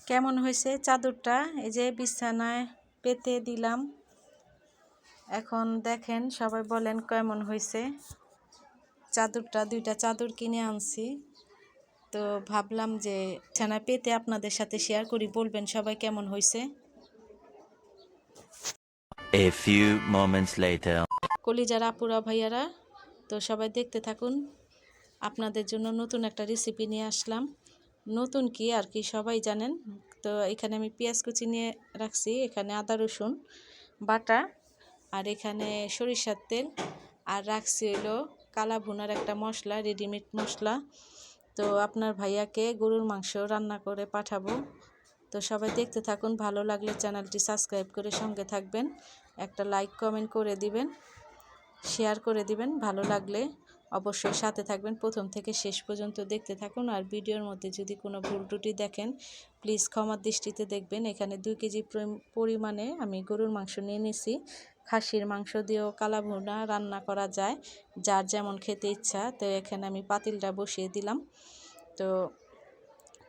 কেমন হয়েছে চাদরটা? এই যে বিছানায় পেতে দিলাম। এখন দেখেন, সবাই বলেন কেমন হয়েছে চাদরটা। দুইটা চাদর কিনে আনছি, তো ভাবলাম যে বিছানায় পেতে আপনাদের সাথে শেয়ার করি। বলবেন সবাই কেমন হয়েছে। A few moments later. কলিজার আপুরা ভাইয়ারা, তো সবাই দেখতে থাকুন। আপনাদের জন্য নতুন একটা রেসিপি নিয়ে আসলাম। নতুন কি আর কি সবাই জানেন। তো এখানে আমি পেঁয়াজ কুচি নিয়ে রাখছি, এখানে আদা রসুন বাটা, আর এখানে সরিষার তেল, আর রাখছি হলো কালা ভুনার একটা মশলা, রেডিমেড মশলা। তো আপনার ভাইয়াকে গরুর মাংস রান্না করে পাঠাবো। তো সবাই দেখতে থাকুন, ভালো লাগলে চ্যানেলটি সাবস্ক্রাইব করে সঙ্গে থাকবেন, একটা লাইক কমেন্ট করে দিবেন, শেয়ার করে দিবেন। ভালো লাগলে অবশ্যই সাথে থাকবেন, প্রথম থেকে শেষ পর্যন্ত দেখতে থাকুন। আর ভিডিওর মধ্যে যদি কোনো ভুল ত্রুটি দেখেন প্লিজ ক্ষমার দৃষ্টিতে দেখবেন। এখানে 2 কেজি পরিমাণে আমি গরুর মাংস নিয়ে নিছি। খাসির মাংস দিয়েও কালা ভুনা রান্না করা যায়, যার যেমন খেতে ইচ্ছা। তো এখানে আমি পাতিলটা বসিয়ে দিলাম। তো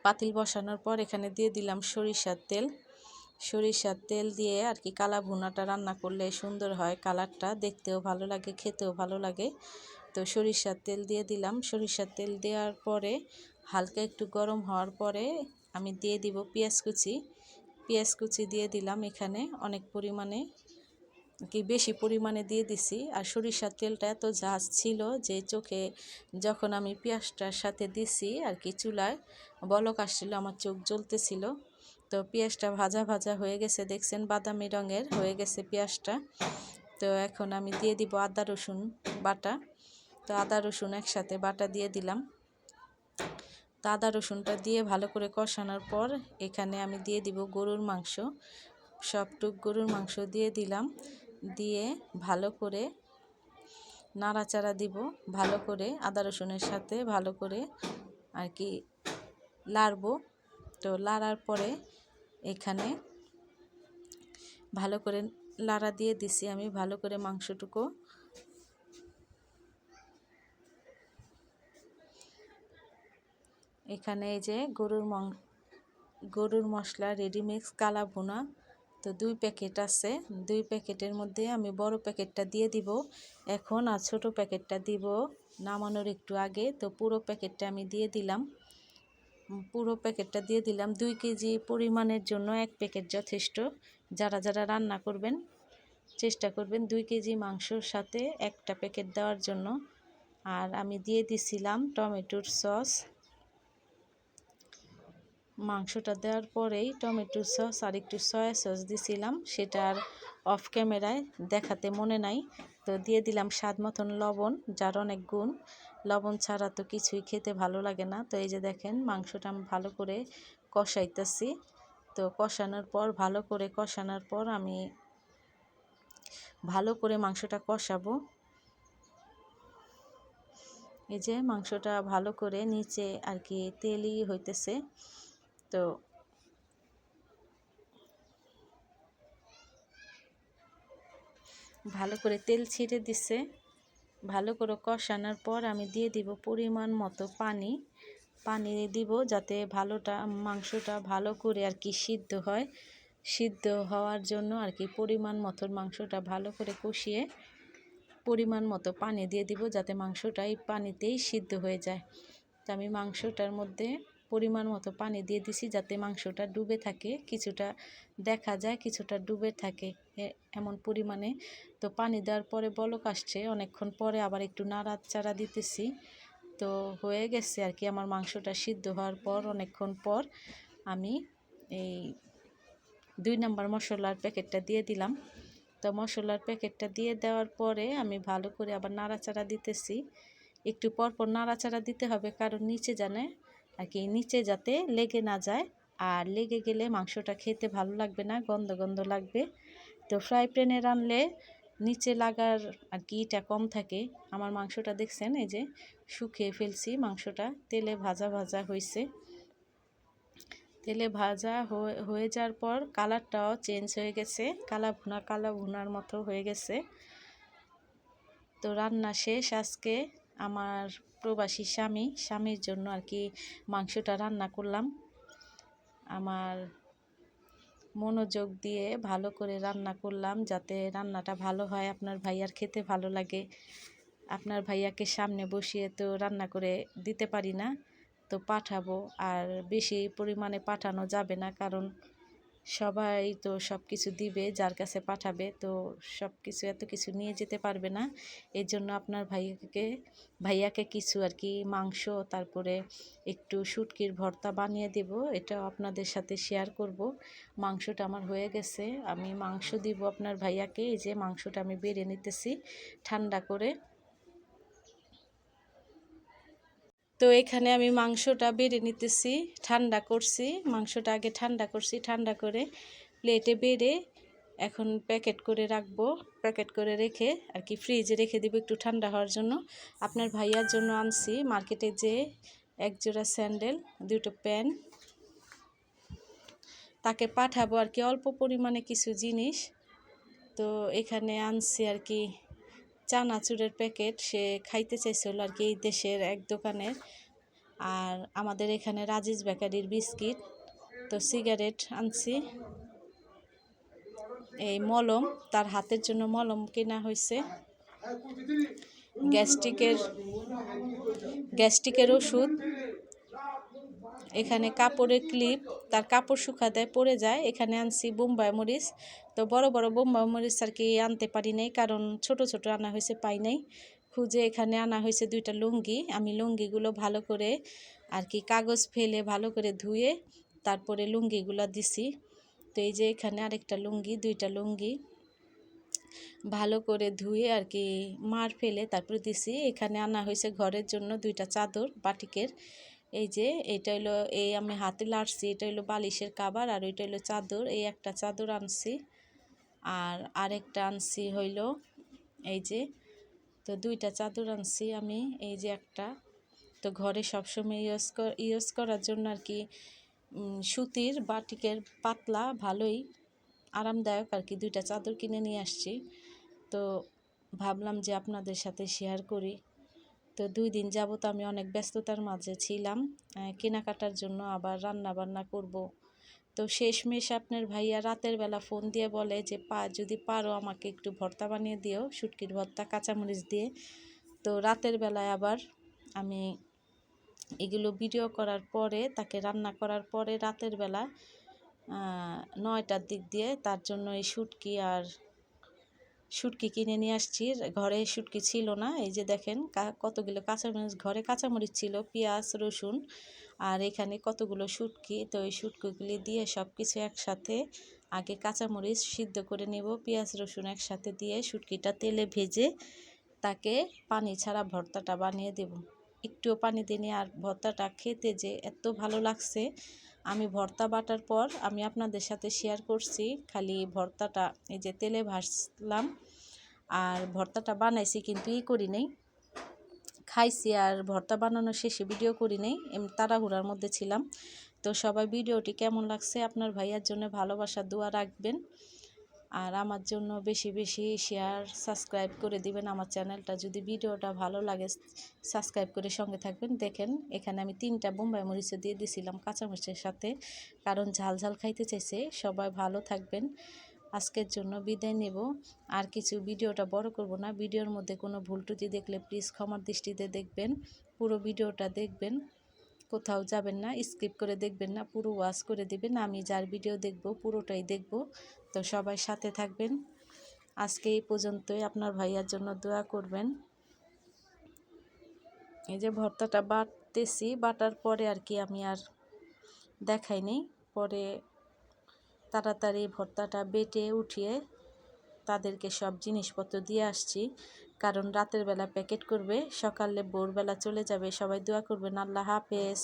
পাতিল বসানোর পর এখানে দিয়ে দিলাম সরিষার তেল দিয়ে আর কি কালা ভুনাটা রান্না করলে সুন্দর হয়, কালারটা দেখতেও ভালো লাগে, খেতেও ভালো লাগে। তো সরিষার তেল দিয়ে দিলাম। সরিষার তেল দেওয়ার পরে হালকা একটু গরম হওয়ার পরে আমি দিয়ে দিব পেঁয়াজ কুচি দিয়ে দিলাম। এখানে অনেক পরিমাণে কি বেশি পরিমাণে দিয়ে দিছি। আর সরিষার তেলটা এত ঝাঁজ ছিল যে চোখে যখন আমি পেঁয়াজটার সাথে দিছি আর কি চুলায় বলক আসছিল, আমার চোখ জ্বলতেছিল। তো পেঁয়াজটা ভাজা ভাজা হয়ে গেছে, দেখছেন বাদামি রঙের হয়ে গেছে পেঁয়াজটা। তো এখন আমি দিয়ে দিব আদা রসুন বাটা। তো আদা রসুন একসাথে বাটা দিয়ে দিলাম। তো আদা রসুনটা দিয়ে ভালো করে কষানোর পর এখানে আমি দিয়ে দিব গরুর মাংস। সবটুক গরুর মাংস দিয়ে দিলাম, দিয়ে ভালো করে নাড়াচাড়া দিব। ভালো করে আদা রসুনের সাথে ভালো করে আর কি লাড়বো। তো লাড়ার পরে এখানে ভালো করে লাড়া দিয়ে দিছি আমি, ভালো করে মাংসটুকু এখানে এই যে গরুর মশলা রেডিমিক্স কালা ভুনা। তো 2 প্যাকেট আছে, 2 প্যাকেটের মধ্যে আমি বড় প্যাকেটটা দিয়ে দিব এখন, আর ছোট প্যাকেটটা দিব নামানোর একটু আগে। তো পুরো প্যাকেটটা আমি দিয়ে দিলাম, 2 কেজি পরিমাণের জন্য 1 প্যাকেট যথেষ্ট। যারা যারা রান্না করবেন চেষ্টা করবেন 2 কেজি মাংসর সাথে একটা প্যাকেট দেওয়ার জন্য। আর আমি দিয়ে দিছিলাম টমেটোর সস। মাংসটা দেওয়ার পরেই টমেটো সস আর একটু সয়া সস দিছিলাম, সেটা আর অফ ক্যামেরায় দেখাতে মনে নাই। তো দিয়ে দিলাম স্বাদ মতন লবণ, যার অনেক গুণ। লবণ ছাড়া তো কিছুই খেতে ভালো লাগে না। তো এই যে দেখেন মাংসটা আমি ভালো করে কষাইতেছি। তো ভালো করে কষানোর পর আমি ভালো করে মাংসটা কষাবো। এই যে মাংসটা ভালো করে নিচে আর কি তেলই হইতেছে। তো ভালো করে তেল ছিঁড়ে দিছে। ভালো করে কষানোর পর আমি দিয়ে দিব পরিমাণ মতো পানি দিব, যাতে মাংসটা ভালো করে আর কি সিদ্ধ হয়। সিদ্ধ হওয়ার জন্য আর কি পরিমাণ মতো মাংসটা ভালো করে কষিয়ে পরিমাণ মতো পানি দিয়ে দিব, যাতে মাংসটা এই পানিতেই সিদ্ধ হয়ে যায়। তো আমি মাংসটার মধ্যে পরিমাণ মতো পানি দিয়ে দিছি, যাতে মাংসটা ডুবে থাকে, কিছুটা দেখা যায় কিছুটা ডুবে থাকে এমন পরিমাণে। তো পানি দেওয়ার পরে বলক আসছে, অনেকক্ষণ পরে আবার একটু নাড়াচাড়া দিতেছি। তো হয়ে গেছে আর কি আমার মাংসটা সিদ্ধ হওয়ার পর অনেকক্ষণ পর আমি এই 2 নম্বর মশলার প্যাকেটটা দিয়ে দিলাম। তো মশলার প্যাকেটটা দিয়ে দেওয়ার পরে আমি ভালো করে আবার নাড়াচাড়া দিতেছি। একটু পরপর নাড়াচাড়া দিতে হবে, কারণ নিচে যাতে লেগে না যায়। আর লেগে গেলে মাংসটা খেতে ভালো লাগবে না, গন্ধ গন্ধ লাগবে। তো ফ্রাই প্যানে রানলে নিচে লাগার আর কি এটা কম থাকে। আমার মাংসটা দেখছেন এই যে শুকিয়ে ফেলছি, মাংসটা তেলে ভাজা ভাজা হয়েছে। তেলে ভাজা হয়ে যাওয়ার পর কালারটাও চেঞ্জ হয়ে গেছে, কালা ভুনার মতো হয়ে গেছে। তো রান্না শেষ। আজকে আমার প্রবাসী স্বামীর জন্য আর কি মাংসটা রান্না করলাম। আমার মনোযোগ দিয়ে ভালো করে রান্না করলাম, যাতে রান্নাটা ভালো হয়, আপনার ভাইয়ার খেতে ভালো লাগে। আপনার ভাইয়াকে সামনে বসিয়ে তো রান্না করে দিতে পারি না, তো পাঠাবো। আর বেশি পরিমাণে পাঠানো যাবে না, কারণ সবাই তো সব কিছু দিবে, যার কাছে পাঠাবে তো সব কিছু এত কিছু নিয়ে যেতে পারবে না। এর জন্য আপনার ভাইয়াকে কিছু আর কি মাংস, তারপরে একটু শুটকির ভর্তা বানিয়ে দেব, এটাও আপনাদের সাথে শেয়ার করব। মাংসটা আমার হয়ে গেছে, আমি মাংস দিব আপনার ভাইয়াকে। এই যে মাংসটা আমি বেড়ে নিতেছি ঠান্ডা করে। তো এখানে আমি মাংসটা বেড়ে নিতেছি, ঠান্ডা করছি মাংসটা, আগে ঠান্ডা করছি, ঠান্ডা করে প্লেটে বেড়ে এখন প্যাকেট করে রাখবো। প্যাকেট করে রেখে আর কি ফ্রিজে রেখে দিব একটু ঠান্ডা হওয়ার জন্য। আপনার ভাইয়ার জন্য আনছি মার্কেটে যে এক জোড়া স্যান্ডেল, দুটো প্যান্ট, তাকে পাঠাবো আর কি অল্প পরিমাণে কিছু জিনিস। তো এখানে আনছি আর কি চানাচুরের প্যাকেট, সে খাইতে চাইছিল আর কি এই দেশের এক দোকানের। আর আমাদের এখানে রাজিজ বেকারির বিস্কিট, তো সিগারেট আনছি, এই মলম, তার হাতের জন্য মলম কেনা হয়েছে, গ্যাস্ট্রিকের ওষুধ, এখানে কাপড়ের ক্লিপ, তার কাপড় শুকাতে পড়ে যায়। এখানে আনছি বোম্বাই মরিচ, তো বড় বড় বোম্বাই মরিচ আর কি আনতে পারি নাই, কারণ ছোট ছোট আনা হয়েছে, পাই নাই খুঁজে। এখানে আনা হয়েছে দুইটা লুঙ্গি, আমি লুঙ্গিগুলো ভালো করে আর কি কাগজ ফেলে ভালো করে ধুয়ে তারপরে লুঙ্গিগুলো দিছি। তো এই যে এখানে আরেকটা লুঙ্গি, দুইটা লুঙ্গি ভালো করে ধুয়ে আর কি মার ফেলে তারপরে দিছি। এখানে আনা হয়েছে ঘরের জন্য দুইটা চাদর বাটিকের, এই যে এটা হলো, এই আমি হাতে লাড়ছি, এটা হলো বালিশের কাভার, আর ওইটা হলো চাদর। এই একটা চাদর আনছি, আর আরেকটা আনছি হইল এই যে, তো দুইটা চাদর আনছি আমি, এই যে একটা। তো ঘরে সবসময় ইউজ করার জন্য আর কি সুতির বাটিকের পাতলা, ভালোই আরামদায়ক আর কি দুইটা চাদর কিনে নিয়ে আসছি। তো ভাবলাম যে আপনাদের সাথে শেয়ার করি। তো 2 দিন যাবত আমি অনেক ব্যস্ততার মাঝে ছিলাম কেনাকাটার জন্য, আবার রান্না বান্না করব। তো শেষমেশ আপনার ভাইয়া রাতের বেলা ফোন দিয়ে বলে যে যদি পারো আমাকে একটু ভর্তা বানিয়ে দিও, শুটকির ভর্তা কাঁচামরিচ দিয়ে। তো রাতের বেলায় আবার আমি এগুলো ভিডিও করার পরে, তাকে রান্না করার পরে রাতের বেলা 9টার দিক দিয়ে তার জন্য এই শুটকি কিনে নিয়ে আসছি। ঘরে শুটকি ছিল না, এই যে দেখেন কতগুলো কাঁচামরিচ, ঘরে কাঁচামরিচ ছিল, পেঁয়াজ রসুন, আর এখানে কতগুলো শুটকি। তো এই শুটকিগুলি দিয়ে সব কিছু একসাথে আগে কাঁচামরিচ সিদ্ধ করে নেব, পেঁয়াজ রসুন একসাথে দিয়ে শুটকিটা তেলে ভেজে তাকে পানি ছাড়া ভর্তাটা বানিয়ে দেব। একটুও পানি দিইনি, আর ভর্তাটা খেতে যে এত ভালো লাগছে। আমি ভর্তা বাটার পর আমি আপনাদের সাথে শেয়ার করছি, খালি ভর্তাটা এই যে তেলে ভাজলাম, আর ভর্তাটা বানাইছি কিন্তু করি নাই, খাইছি, আর ভর্তা বানানো শেষে ভিডিও করি নাই, এমনি তাড়াহুড়ার মধ্যে ছিলাম। তো সবাই ভিডিওটি কেমন লাগছে, আপনার ভাইয়ার জন্য ভালোবাসা দোয়া রাখবেন, আর আমার জন্য বেশি বেশি শেয়ার সাবস্ক্রাইব করে দিবেন আমার চ্যানেলটা। যদি ভিডিওটা ভালো লাগে সাবস্ক্রাইব করে সঙ্গে থাকবেন। দেখেন এখানে আমি 3টা বোম্বাই মরিচ দিয়ে দিয়েছিলাম কাঁচামরিচের সাথে, কারণ ঝাল ঝাল খাইতে চাইছে। সবাই ভালো থাকবেন, আজকের জন্য বিদায় নেব। আর কিছু ভিডিওটা বড় করব না, ভিডিওর মধ্যে কোনো ভুল ত্রুটি দেখলে প্লিজ ক্ষমার দৃষ্টিতে দেখবেন। পুরো ভিডিওটা দেখবেন, কোথাও যাবেন না, স্কিপ করে দেখবেন না, পুরো ওয়াচ করে দিবেন। আমি যার ভিডিও দেখব পুরোটাই দেখব। তো সবাই সাথে থাকবেন। আজকে এই পর্যন্তই, আপনার ভাইয়ার জন্য দোয়া করবেন। এই যে ভর্তাটা বাটতেছি, বাটার পরে আর কি আমি আর দেখাইনি, পরে তাড়াতাড়ি ভর্তাটা বেটে উঠিয়ে তাদেরকে সব জিনিসপত্র দিয়ে আসছি, কারণ রাতের বেলা প্যাকেট করবে, সকালে ভোরবেলা চলে যাবে। সবাই দোয়া করবেন। আল্লাহ হাফেজ।